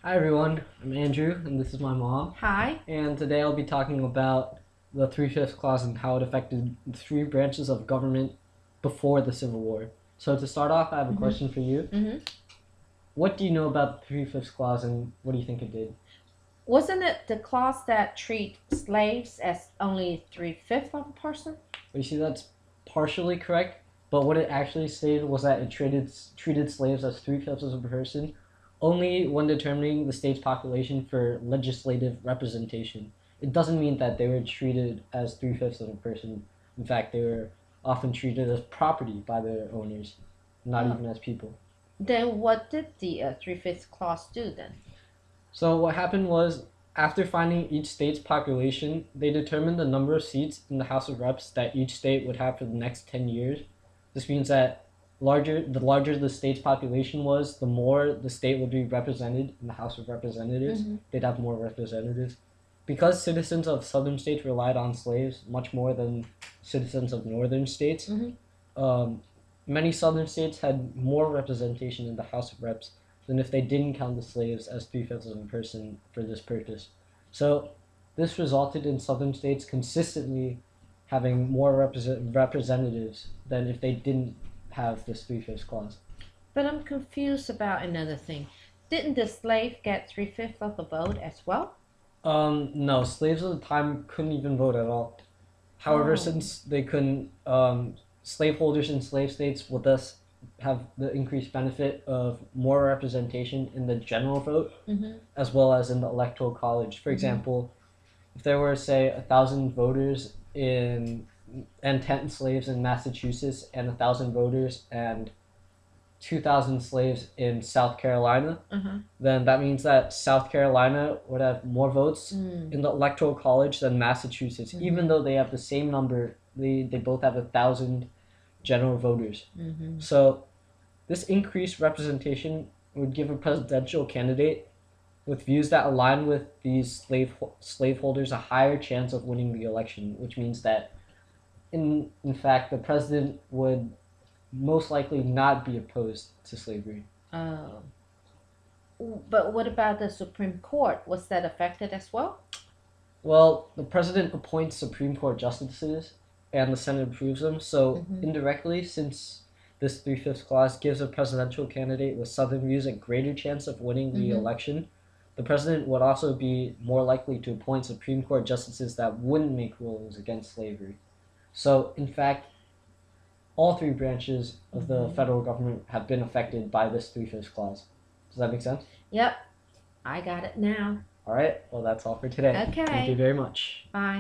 Hi everyone, I'm Andrew and this is my mom. Hi. And today I'll be talking about the Three-Fifths Clause and how it affected the three branches of government before the Civil War. So to start off, I have a question for you. What do you know about the Three-Fifths Clause and what do you think it did? Wasn't it the clause that treat slaves as only 3/5 of a person? Well, you see, that's partially correct, but what it actually stated was that it treated slaves as three-fifths of a person only when determining the state's population for legislative representation. It doesn't mean that they were treated as three-fifths of a person. In fact, they were often treated as property by their owners, not even as people. Then what did the 3/5 clause do then? So what happened was, after finding each state's population, they determined the number of seats in the House of Reps that each state would have for the next 10 years. This means that the larger the state's population was, the more the state would be represented in the House of Representatives. They'd have more representatives. Because citizens of southern states relied on slaves much more than citizens of northern states, many southern states had more representation in the House of Reps than if they didn't count the slaves as three-fifths of a person for this purpose. So this resulted in southern states consistently having more representatives than if they didn't have this three-fifths clause. But I'm confused about another thing. Didn't the slave get 3/5 of the vote as well? No, slaves at the time couldn't even vote at all. However, since they couldn't, slaveholders in slave states would thus have the increased benefit of more representation in the general vote, as well as in the electoral college. For example, if there were, say, 1,000 voters and 10 slaves in Massachusetts, and 1,000 voters and 2,000 slaves in South Carolina, then that means that South Carolina would have more votes in the electoral college than Massachusetts, even though they have the same number. They both have 1,000 general voters. So this increased representation would give a presidential candidate with views that align with these slaveholders a higher chance of winning the election, which means that in fact the president would most likely not be opposed to slavery. Oh. But what about the Supreme Court? Was that affected as well? Well, the president appoints Supreme Court justices and the Senate approves them. So indirectly, since this three-fifths clause gives a presidential candidate with Southern views a greater chance of winning the election, the president would also be more likely to appoint Supreme Court justices that wouldn't make rulings against slavery. So, in fact, all three branches of the federal government have been affected by this three-fifths clause. Does that make sense? Yep. I got it now. All right. Well, that's all for today. Okay. Thank you very much. Bye.